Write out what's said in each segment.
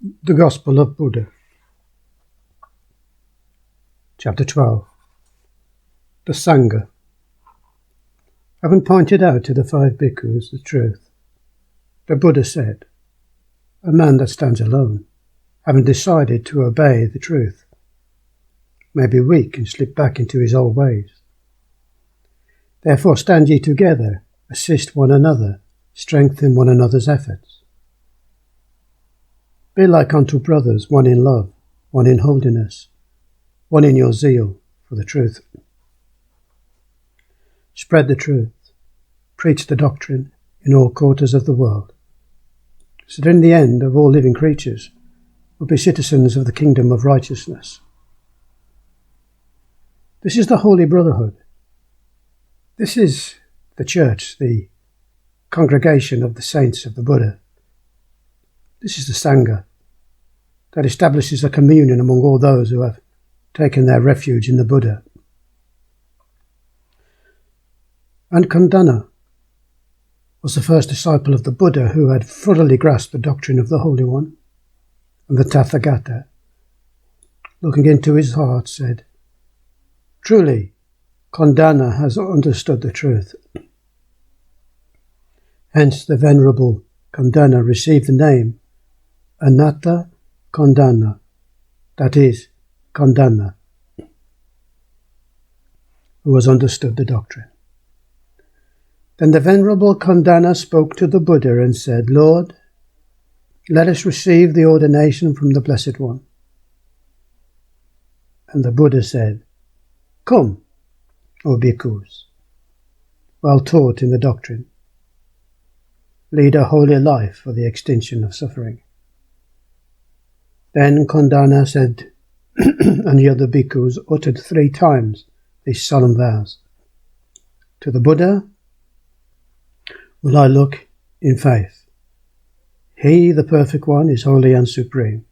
The Gospel of Buddha. Chapter 12. The Sangha. Having pointed out to the 5 bhikkhus the truth, the Buddha said, "A man that stands alone, having decided to obey the truth, may be weak and slip back into his old ways. Therefore stand ye together, assist one another, strengthen one another's efforts. Be like unto brothers, one in love, one in holiness, one in your zeal for the truth. Spread the truth, preach the doctrine in all quarters of the world, so that in the end of all living creatures will be citizens of the kingdom of righteousness. This is the Holy Brotherhood. This is the Church, the congregation of the saints of the Buddha. This is the Sangha that establishes a communion among all those who have taken their refuge in the Buddha." And Kondana was the first disciple of the Buddha who had thoroughly grasped the doctrine of the Holy One, and the Tathagata, looking into his heart, said, "Truly, Kondana has understood the truth." Hence the Venerable Kondana received the name Anatta Kondana, that is, Kondana, who has understood the doctrine. Then the Venerable Kondana spoke to the Buddha and said, "Lord, let us receive the ordination from the Blessed One." And the Buddha said, "Come, O bhikkhus, well taught in the doctrine, lead a holy life for the extinction of suffering." Then Kondana said, and the other bhikkhus uttered 3 times these solemn vows. "To the Buddha will I look in faith. He, the Perfect One, is holy and supreme.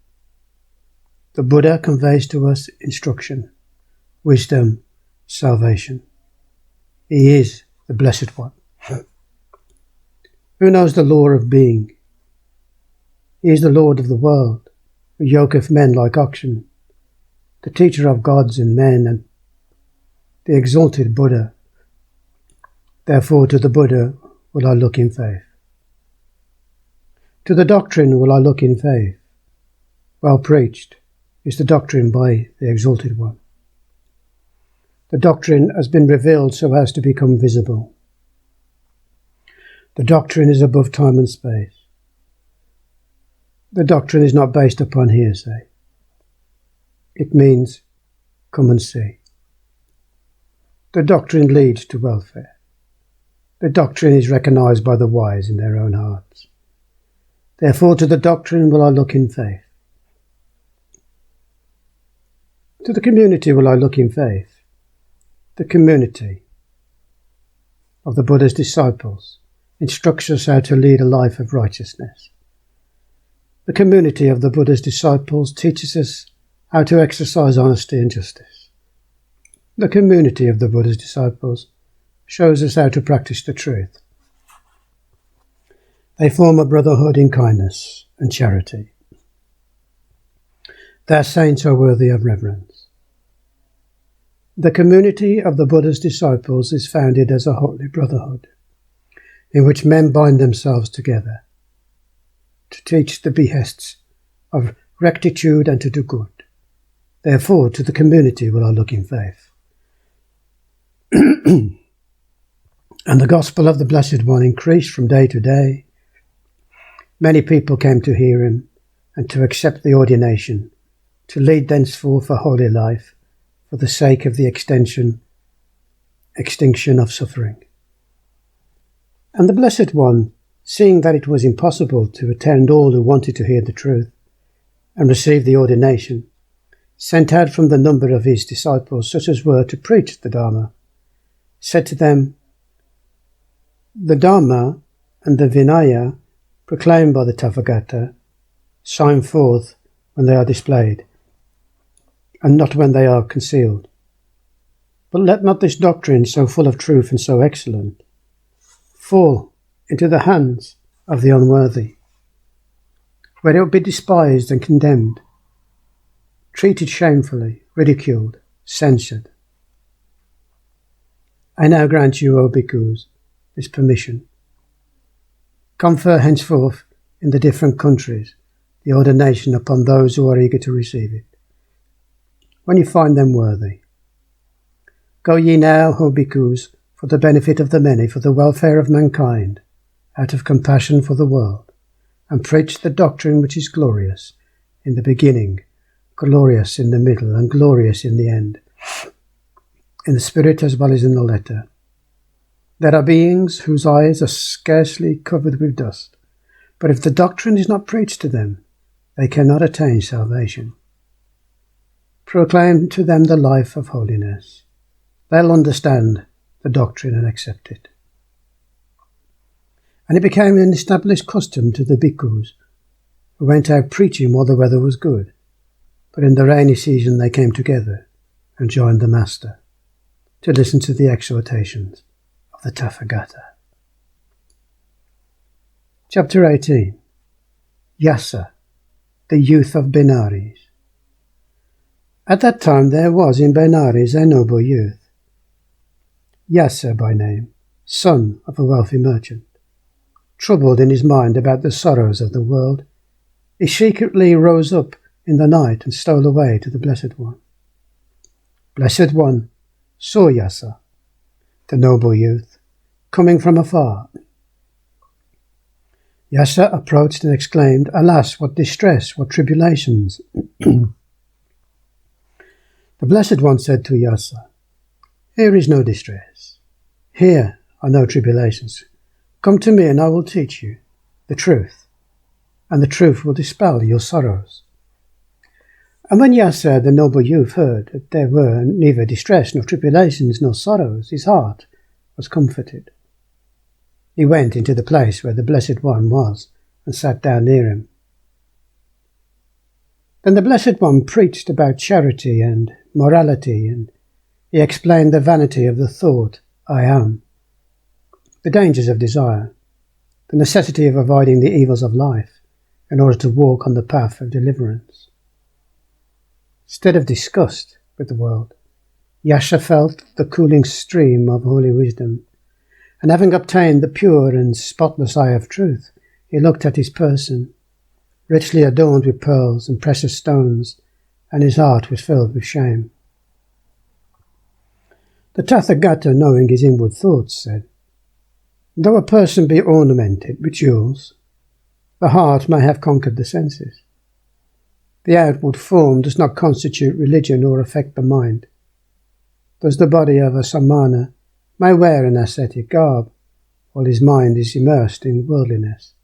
The Buddha conveys to us instruction, wisdom, salvation. He is the Blessed One, who knows the law of being. He is the Lord of the world, who yoketh men like oxen, the teacher of gods and men, and the exalted Buddha. Therefore to the Buddha will I look in faith. To the doctrine will I look in faith. Well preached is the doctrine by the exalted one. The doctrine has been revealed so as to become visible. The doctrine is above time and space. The doctrine is not based upon hearsay. It means, come and see. The doctrine leads to welfare. The doctrine is recognized by the wise in their own hearts. Therefore to the doctrine will I look in faith. To the community will I look in faith. The community of the Buddha's disciples instructs us how to lead a life of righteousness. The community of the Buddha's disciples teaches us how to exercise honesty and justice. The community of the Buddha's disciples shows us how to practice the truth. They form a brotherhood in kindness and charity. Their saints are worthy of reverence. The community of the Buddha's disciples is founded as a holy brotherhood, in which men bind themselves together to teach the behests of rectitude and to do good. Therefore, to the community will I look in faith. And the gospel of the Blessed One increased from day to day. Many people came to hear him and to accept the ordination, to lead thenceforth a holy life for the sake of the extinction of suffering. And the Blessed One, seeing that it was impossible to attend all who wanted to hear the truth and receive the ordination, sent out from the number of his disciples such as were to preach the Dharma, said to them, "The Dharma and the Vinaya proclaimed by the Tathagata shine forth when they are displayed, and not when they are concealed. But let not this doctrine, so full of truth and so excellent, fall into the hands of the unworthy. where it would be despised and condemned, treated shamefully, ridiculed, censured. I now grant you, O bhikkhus, this permission. Confer henceforth in the different countries the ordination upon those who are eager to receive it, when you find them worthy. Go ye now, O bhikkhus, for the benefit of the many, for the welfare of mankind, out of compassion for the world, and preach the doctrine which is glorious in the beginning, glorious in the middle, and glorious in the end, in the spirit as well as in the letter. There are beings whose eyes are scarcely covered with dust, but if the doctrine is not preached to them, they cannot attain salvation. Proclaim to them the life of holiness. They'll understand the doctrine and accept it. And it became an established custom to the bhikkhus, who went out preaching while the weather was good, but in the rainy season they came together and joined the Master to listen to the exhortations of the Tathagata. Chapter 18. Yasa, the youth of Benares. At that time there was in Benares a noble youth, Yasa by name, son of a wealthy merchant. Troubled in his mind about the sorrows of the world, he secretly rose up in the night and stole away to the Blessed One. Blessed One saw Yasa, the noble youth, coming from afar. Yasa approached and exclaimed, "Alas, what distress, what tribulations!" The Blessed One said to Yasa, "Here is no distress. Here are no tribulations. Come to me and I will teach you the truth, and the truth will dispel your sorrows." And when Yasa, the noble youth, heard that there were neither distress nor tribulations nor sorrows, his heart was comforted. He went into the place where the Blessed One was and sat down near him. Then the Blessed One preached about charity and morality, and he explained the vanity of the thought, I am, the dangers of desire, the necessity of avoiding the evils of life in order to walk on the path of deliverance. Instead of disgust with the world, Yasa felt the cooling stream of holy wisdom, and having obtained the pure and spotless eye of truth, he looked at his person, richly adorned with pearls and precious stones, and his heart was filled with shame. The Tathagata, knowing his inward thoughts, said, "Though a person be ornamented with jewels, the heart may have conquered the senses. The outward form does not constitute religion or affect the mind. Thus the body of a samana may wear an ascetic garb, while his mind is immersed in worldliness.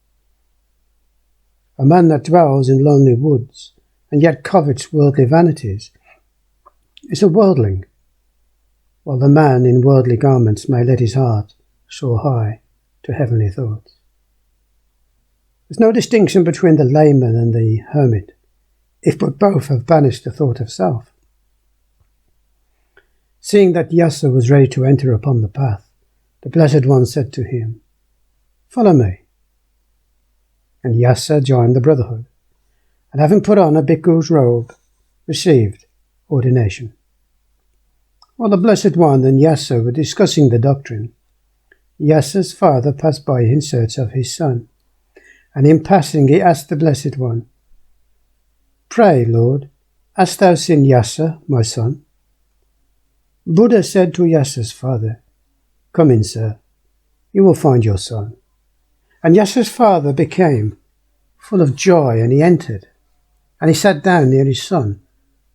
A man that dwells in lonely woods, and yet covets worldly vanities, is a worldling, while the man in worldly garments may let his heart soar high to heavenly thoughts. There's no distinction between the layman and the hermit, if but both have banished the thought of self." Seeing that Yasa was ready to enter upon the path, the Blessed One said to him, "Follow me." And Yasa joined the brotherhood, and having put on a bhikkhu's robe, received ordination. While the Blessed One and Yasa were discussing the doctrine, Yasa's father passed by in search of his son, and in passing he asked the Blessed One, "Pray, Lord, hast thou seen Yasa, my son?" Buddha said to Yasa's father, "Come in, sir, you will find your son." And Yasa's father became full of joy, and he entered, and he sat down near his son,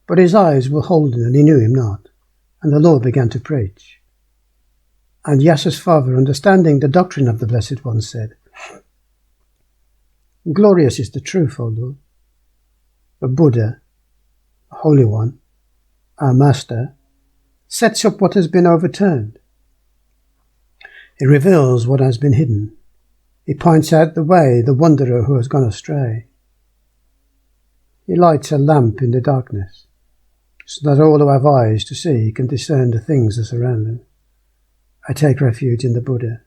but his eyes were holden and he knew him not, and the Lord began to preach. And Yasa's father, understanding the doctrine of the Blessed One, said, "Glorious is the truth, O Lord. The Buddha, the Holy One, our Master, sets up what has been overturned. He reveals what has been hidden. He points out the way, the wanderer who has gone astray. He lights a lamp in the darkness, so that all who have eyes to see can discern the things that surround them. I take refuge in the Buddha.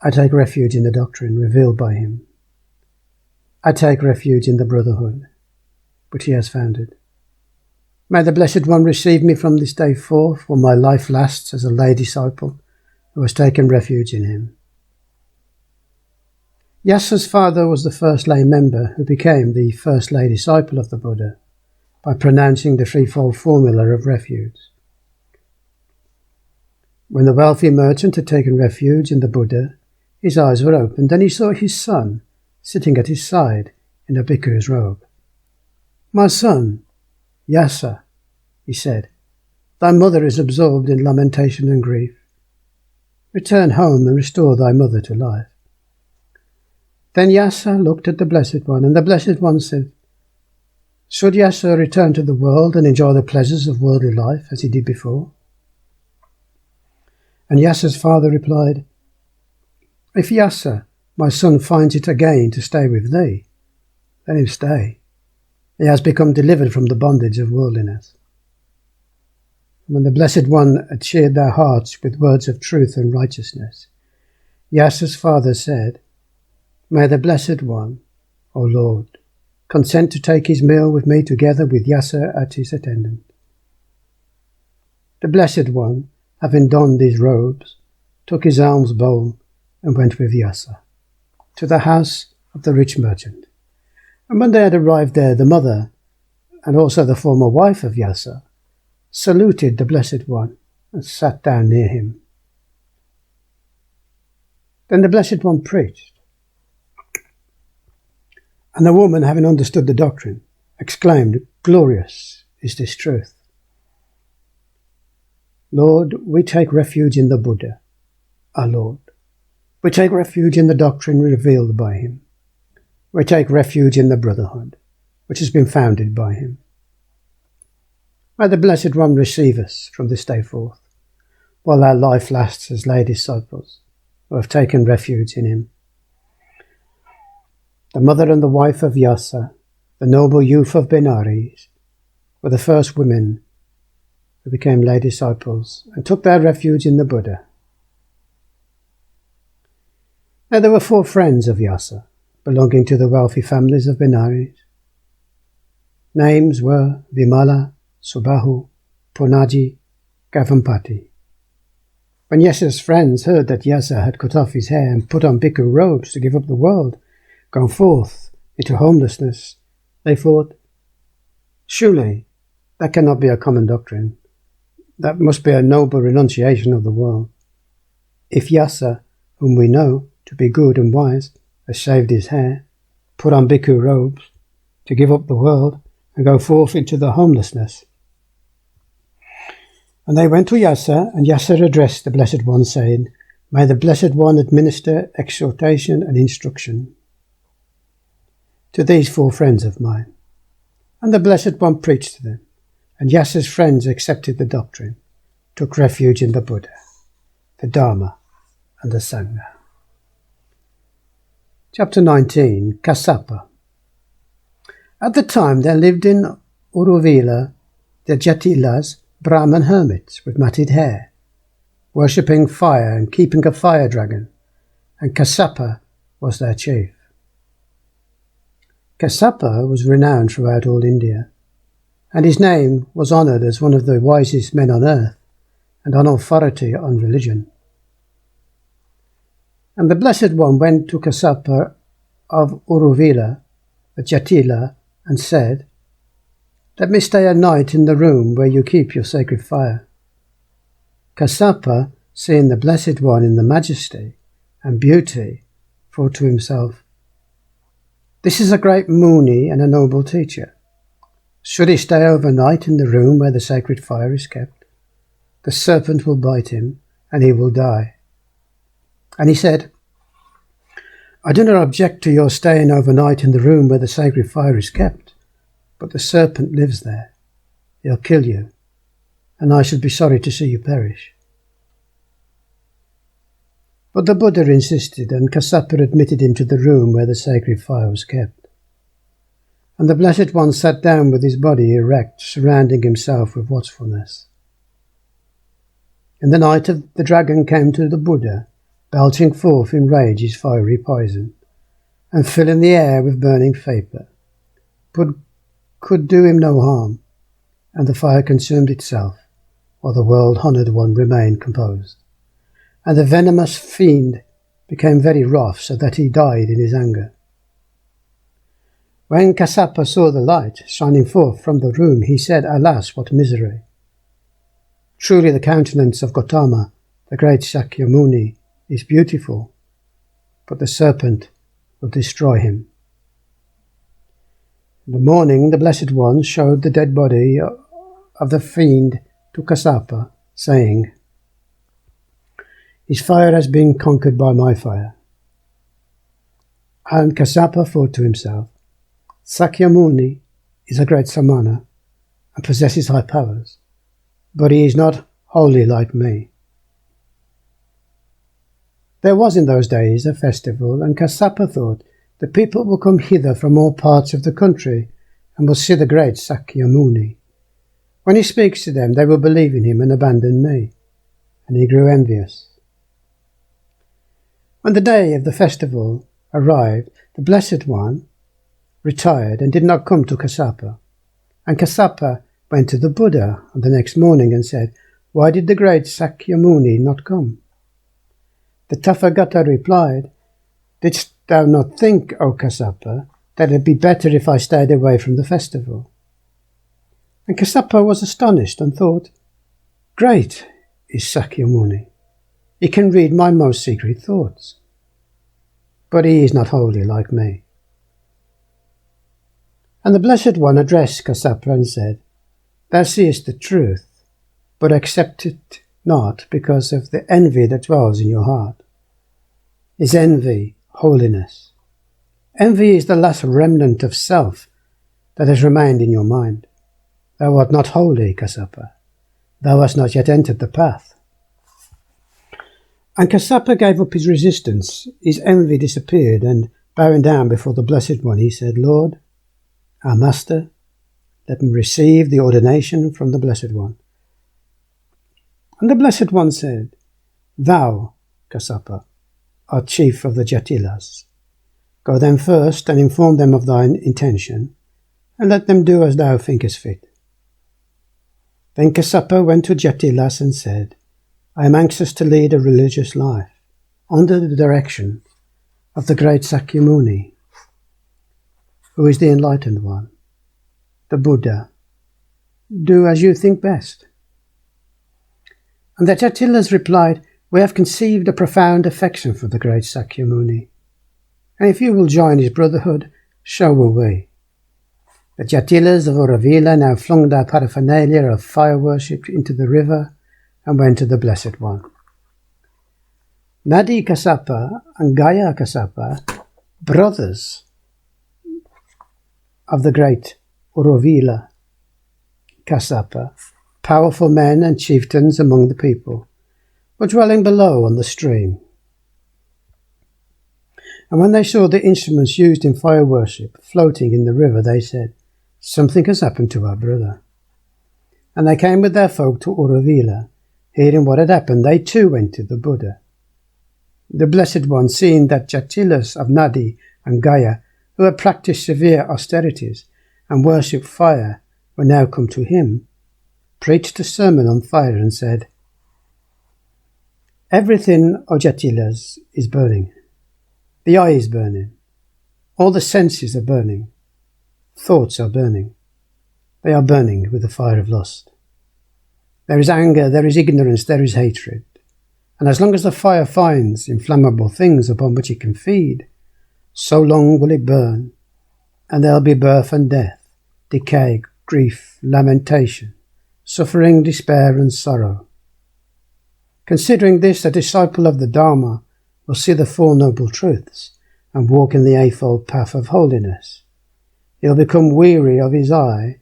I take refuge in the doctrine revealed by him, I take refuge in the brotherhood which he has founded. May the Blessed One receive me from this day forth, while my life lasts, as a lay disciple who has taken refuge in him. Yasa's father was the first lay member who became the first lay disciple of the Buddha by pronouncing the threefold formula of refuge. When the wealthy merchant had taken refuge in the Buddha, his eyes were opened and he saw his son sitting at his side in a bhikkhu's robe. "My son, Yasa," he said, "thy mother is absorbed in lamentation and grief. Return home and restore thy mother to life." Then Yasa looked at the Blessed One, and the Blessed One said, "Should Yasa return to the world and enjoy the pleasures of worldly life as he did before?" And Yasa's father replied, "If Yasa, my son, finds it again to stay with thee, let him stay. He has become delivered from the bondage of worldliness." When the Blessed One had cheered their hearts with words of truth and righteousness, Yasa's father said, "May the Blessed One, O Lord, consent to take his meal with me together with Yasa as his attendant." The Blessed One, having donned his robes, took his alms bowl and went with Yasa to the house of the rich merchant. And when they had arrived there, the mother, and also the former wife of Yasa, saluted the Blessed One and sat down near him. Then the Blessed One preached. And the woman, having understood the doctrine, exclaimed, "Glorious is this truth. Lord, we take refuge in the Buddha, our Lord. We take refuge in the doctrine revealed by him. We take refuge in the brotherhood, which has been founded by him. May the Blessed One receive us from this day forth, while our life lasts as lay disciples who have taken refuge in him." The mother and the wife of Yasa, the noble youth of Benares, were the first women who became lay disciples and took their refuge in the Buddha. Now there were 4 friends of Yasa, belonging to the wealthy families of Benares. Names were Vimala, Subahu, Punaji, Gavampati. When Yasa's friends heard that Yasa had cut off his hair and put on bhikkhu robes to give up the world, gone forth into homelessness, they thought, "Surely that cannot be a common doctrine. That must be a noble renunciation of the world. If Yasa, whom we know to be good and wise, has shaved his hair, put on bhikkhu robes, to give up the world and go forth into the homelessness." And they went to Yasa, and Yasa addressed the Blessed One, saying, "May the Blessed One administer exhortation and instruction to these 4 friends of mine." And the Blessed One preached to them, and Yasa's friends accepted the doctrine, took refuge in the Buddha, the Dharma, and the Sangha. Chapter 19, Kassapa. At the time there lived in Uruvela the Jatilas, Brahman hermits with matted hair, worshipping fire and keeping a fire dragon, and Kassapa was their chief. Kassapa was renowned throughout all India, and his name was honoured as one of the wisest men on earth and on authority on religion. And the Blessed One went to Kassapa of Uruvela, the Jatila, and said, "Let me stay a night in the room where you keep your sacred fire." Kassapa, seeing the Blessed One in the majesty and beauty, thought to himself, "This is a great Muni and a noble teacher. Should he stay overnight in the room where the sacred fire is kept, the serpent will bite him and he will die." And he said, "I do not object to your staying overnight in the room where the sacred fire is kept, but the serpent lives there. He'll kill you, and I should be sorry to see you perish." But the Buddha insisted, and Kassapa admitted him to the room where the sacred fire was kept. And the Blessed One sat down with his body erect, surrounding himself with watchfulness. In the night the dragon came to the Buddha, belching forth in rage his fiery poison. and filling the air with burning vapour, but could do him no harm, and the fire consumed itself, while the world-honoured one remained composed. And the venomous fiend became very wroth, so that he died in his anger. When Kassapa saw the light shining forth from the room, he said, "Alas, what misery! Truly the countenance of Gautama, the great Sakyamuni, is beautiful, but the serpent will destroy him." In the morning the Blessed One showed the dead body of the fiend to Kassapa, saying, "His fire has been conquered by my fire." And Kassapa thought to himself, "Sakyamuni is a great samana and possesses high powers, but he is not wholly like me." There was in those days a festival, and Kassapa thought, "The people will come hither from all parts of the country and will see the great Sakyamuni. When he speaks to them, they will believe in him and abandon me." And he grew envious. When the day of the festival arrived, the Blessed One retired and did not come to Kassapa. And Kassapa went to the Buddha on the next morning and said, "Why did the great Sakyamuni not come?" The Tathagata replied, "Didst thou not think, O Kassapa, that it would be better if I stayed away from the festival?" And Kassapa was astonished and thought, "Great is Sakyamuni. He can read my most secret thoughts. But he is not wholly like me." And the Blessed One addressed Kassapa and said, "Thou seest the truth, but accept it not because of the envy that dwells in your heart. Is envy holiness? Envy is the last remnant of self that has remained in your mind. Thou art not holy, Kassapa. Thou hast not yet entered the path." And Kassapa gave up his resistance. His envy disappeared, and bowing down before the Blessed One, he said, "Lord, our Master, let me receive the ordination from the Blessed One." And the Blessed One said, "Thou, Kassapa, art chief of the Jatilas. Go then first and inform them of thine intention, and let them do as thou thinkest fit." Then Kassapa went to Jatilas and said, "I am anxious to lead a religious life under the direction of the great Sakyamuni, who is the enlightened one, the Buddha. Do as you think best." And the Jatilas replied, "We have conceived a profound affection for the great Sakyamuni, and if you will join his brotherhood, so will we." The Jatilas of Aurovila now flung their paraphernalia of fire worship into the river and went to the Blessed One. Nadi Kassapa and Gaya Kassapa, brothers of the great Aurovila Kassapa, powerful men and chieftains among the people, were dwelling below on the stream. And when they saw the instruments used in fire worship floating in the river, they said, "Something has happened to our brother." And they came with their folk to Aurovila. Hearing what had happened, they too went to the Buddha. The Blessed One, seeing that Jatilas of Nadi and Gaya, who had practiced severe austerities and worshipped fire, were now come to him, preached a sermon on fire and said, "Everything, O Jatilas, is burning. The eye is burning. All the senses are burning. Thoughts are burning. They are burning with the fire of lust. There is anger, there is ignorance, there is hatred. And as long as the fire finds inflammable things upon which it can feed, so long will it burn, and there will be birth and death, decay, grief, lamentation, suffering, despair, and sorrow. Considering this, a disciple of the Dharma will see the Four Noble Truths and walk in the Eightfold Path of Holiness. He'll become weary of his eye,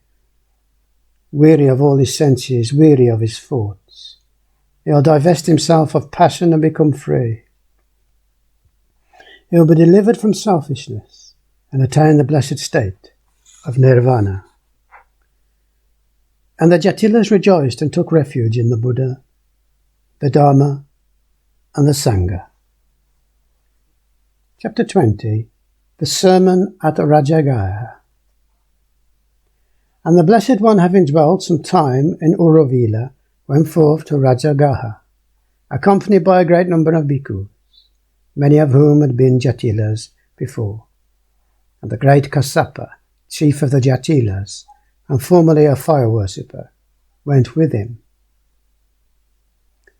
weary of all his senses, weary of his thoughts. He'll divest himself of passion and become free. He'll be delivered from selfishness and attain the blessed state of Nirvana." And the Jatilas rejoiced and took refuge in the Buddha, the Dharma, and the Sangha. Chapter 20. The Sermon at Rajagaha. And the Blessed One, having dwelt some time in Aurovila, went forth to Rajagaha, accompanied by a great number of bhikkhus, many of whom had been Jatilas before. And the great Kassapa, chief of the Jatilas, and formerly a fire worshipper, went with him.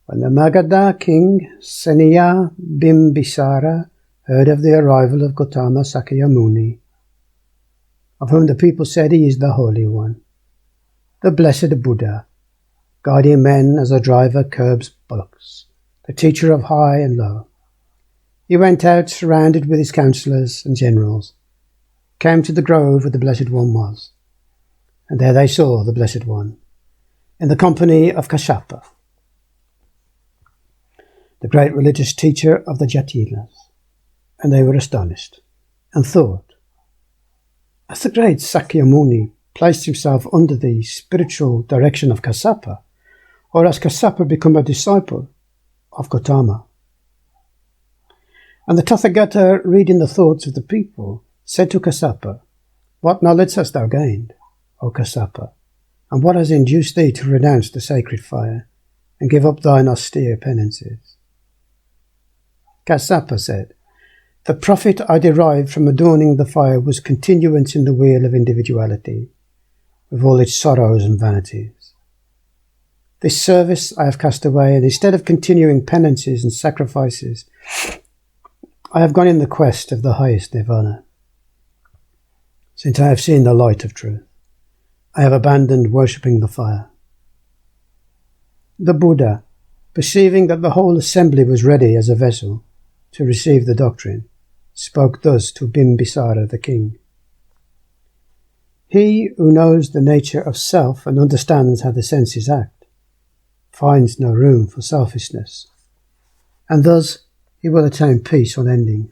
When the Magadha king Seniya Bimbisara heard of the arrival of Gautama Sakyamuni, of whom the people said he is the Holy One, the blessed Buddha, guiding men as a driver curbs bullocks, the teacher of high and low, he went out surrounded with his counsellors and generals, came to the grove where the Blessed One was, and there they saw the Blessed One, in the company of Kassapa, the great religious teacher of the Jatilas, and they were astonished, and thought, as the great Sakyamuni placed himself under the spiritual direction of Kassapa, or has Kassapa become a disciple of Gautama? And the Tathagata, reading the thoughts of the people, said to Kassapa, what knowledge hast thou gained, O Kassapa, and what has induced thee to renounce the sacred fire, and give up thine austere penances? Kassapa said, the profit I derived from adorning the fire was continuance in the wheel of individuality, with all its sorrows and vanities. This service I have cast away, and instead of continuing penances and sacrifices, I have gone in the quest of the highest nirvana. Since I have seen the light of truth, I have abandoned worshipping the fire. The Buddha, perceiving that the whole assembly was ready as a vessel to receive the doctrine, spoke thus to Bimbisara the king. He who knows the nature of self and understands how the senses act finds no room for selfishness, and thus he will attain peace unending.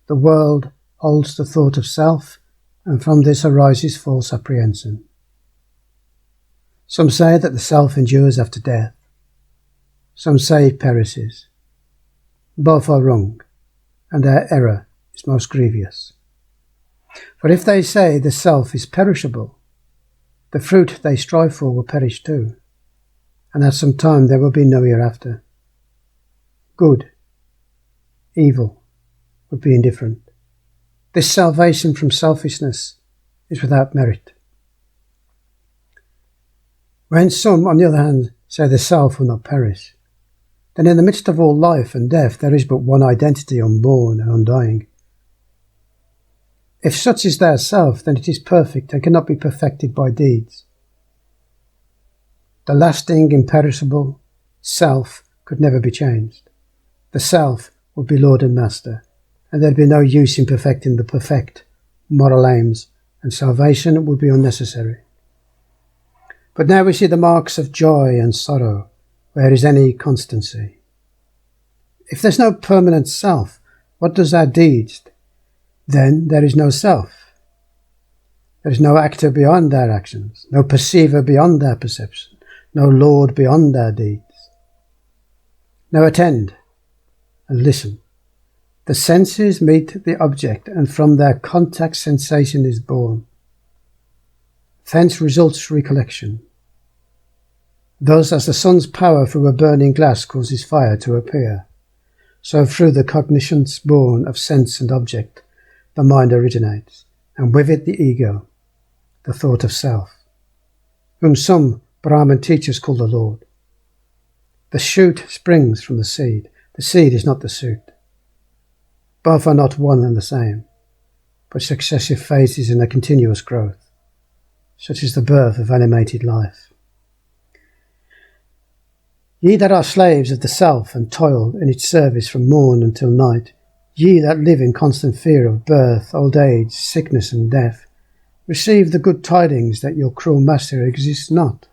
The world holds the thought of self, and from this arises false apprehension. Some say that the self endures after death. Some say it perishes. Both are wrong, and their error is most grievous. For if they say the self is perishable, the fruit they strive for will perish too, and at some time there will be no hereafter. Good, evil, would be indifferent. This salvation from selfishness is without merit. When some, on the other hand, say the self will not perish, then in the midst of all life and death there is but one identity, unborn and undying. If such is their self, then it is perfect and cannot be perfected by deeds. The lasting, imperishable self could never be changed. The self would be Lord and Master, and there would be no use in perfecting the perfect moral aims, and salvation would be unnecessary. But now we see the marks of joy and sorrow, where is any constancy. If there's no permanent self, what does our deeds? Then there is no self. There is no actor beyond our actions, no perceiver beyond our perception, no Lord beyond our deeds. Now attend and listen. The senses meet the object, and from their contact sensation is born. Thence results recollection. Thus, as the sun's power through a burning glass causes fire to appear, so through the cognitions born of sense and object, the mind originates, and with it the ego, the thought of self, whom some Brahman teachers call the Lord. The shoot springs from the seed is not the shoot. Both are not one and the same, but successive phases in a continuous growth, such as the birth of animated life. Ye that are slaves of the self and toil in its service from morn until night, ye that live in constant fear of birth, old age, sickness and death, receive the good tidings that your cruel master exists not.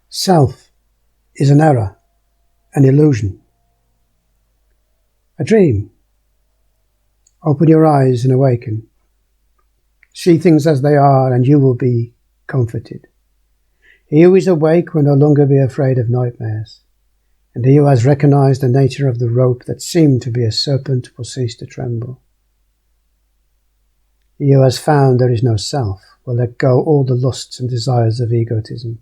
Self is an error, an illusion, a dream. Open your eyes and awaken. See things as they are, and you will be comforted. He who is awake will no longer be afraid of nightmares, and he who has recognized the nature of the rope that seemed to be a serpent will cease to tremble. He who has found there is no self will let go all the lusts and desires of egotism.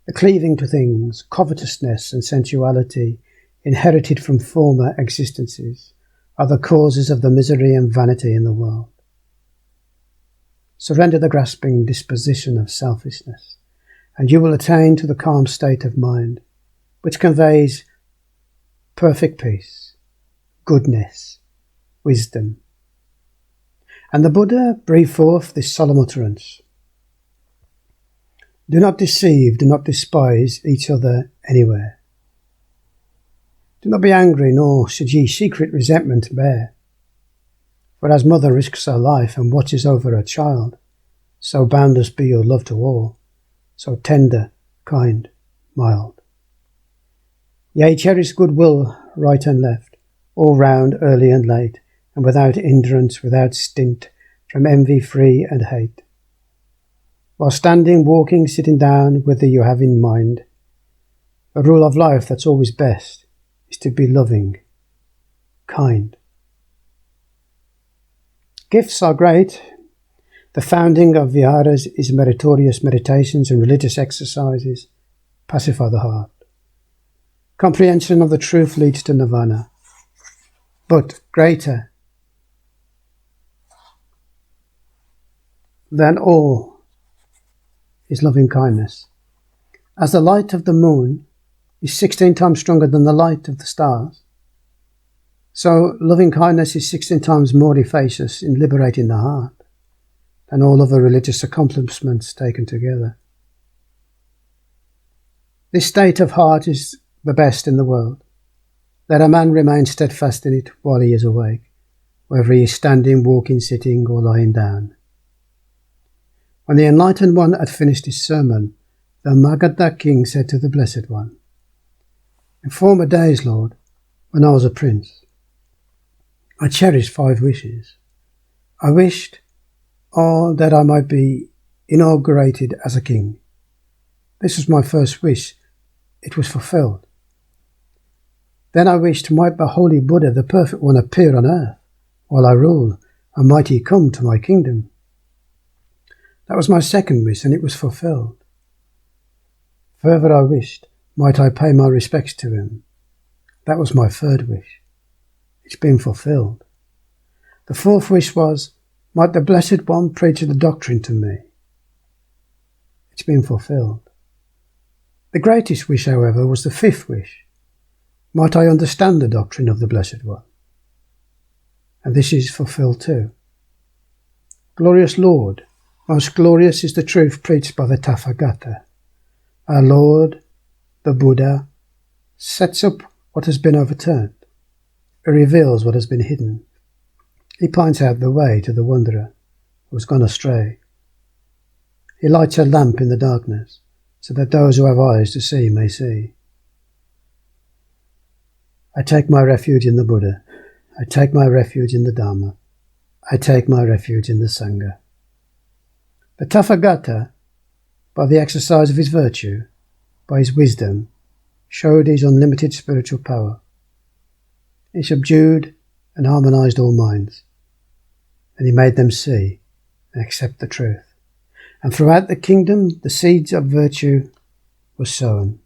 The cleaving to things, covetousness and sensuality inherited from former existences are the causes of the misery and vanity in the world. Surrender the grasping disposition of selfishness, and you will attain to the calm state of mind, which conveys perfect peace, goodness, wisdom. And the Buddha breathed forth this solemn utterance: do not deceive, do not despise each other anywhere. Do not be angry, nor should ye secret resentment bear. For as mother risks her life and watches over her child, so boundless be your love to all, so tender, kind, mild. Yea, cherish goodwill right and left, all round, early and late, and without hindrance, without stint, from envy free and hate. While standing, walking, sitting down, whether you have in mind, a rule of life that's always best is to be loving, kind. Gifts are great. The founding of viharas is meritorious meditations and religious exercises pacify the heart. Comprehension of the truth leads to nirvana. But greater than all is loving kindness. As the light of the moon is 16 times stronger than the light of the stars, so loving kindness is 16 times more efficacious in liberating the heart than all other religious accomplishments taken together. This state of heart is the best in the world. Let a man remain steadfast in it while he is awake, whether he is standing, walking, sitting, or lying down. When the Enlightened One had finished his sermon, the Magadha king said to the Blessed One, in former days, Lord, when I was a prince, I cherished 5 wishes. I wished, that I might be inaugurated as a king. This was my first wish. It was fulfilled. Then I wished, might the Holy Buddha, the Perfect One, appear on earth while I rule, and might he come to my kingdom. That was my second wish, and it was fulfilled. Further I wished, might I pay my respects to him. That was my third wish. It's been fulfilled. The fourth wish was, might the Blessed One preach the doctrine to me. It's been fulfilled. The greatest wish, however, was the fifth wish. Might I understand the doctrine of the Blessed One? And this is fulfilled too. Glorious Lord, most glorious is the truth preached by the Tathagata. Our Lord, the Buddha, sets up what has been overturned. He reveals what has been hidden. He points out the way to the wanderer who has gone astray. He lights a lamp in the darkness, so that those who have eyes to see may see. I take my refuge in the Buddha. I take my refuge in the Dharma. I take my refuge in the Sangha. The Tathagata, by the exercise of his virtue, by his wisdom, showed his unlimited spiritual power. He subdued and harmonized all minds, and he made them see and accept the truth. And throughout the kingdom, the seeds of virtue were sown.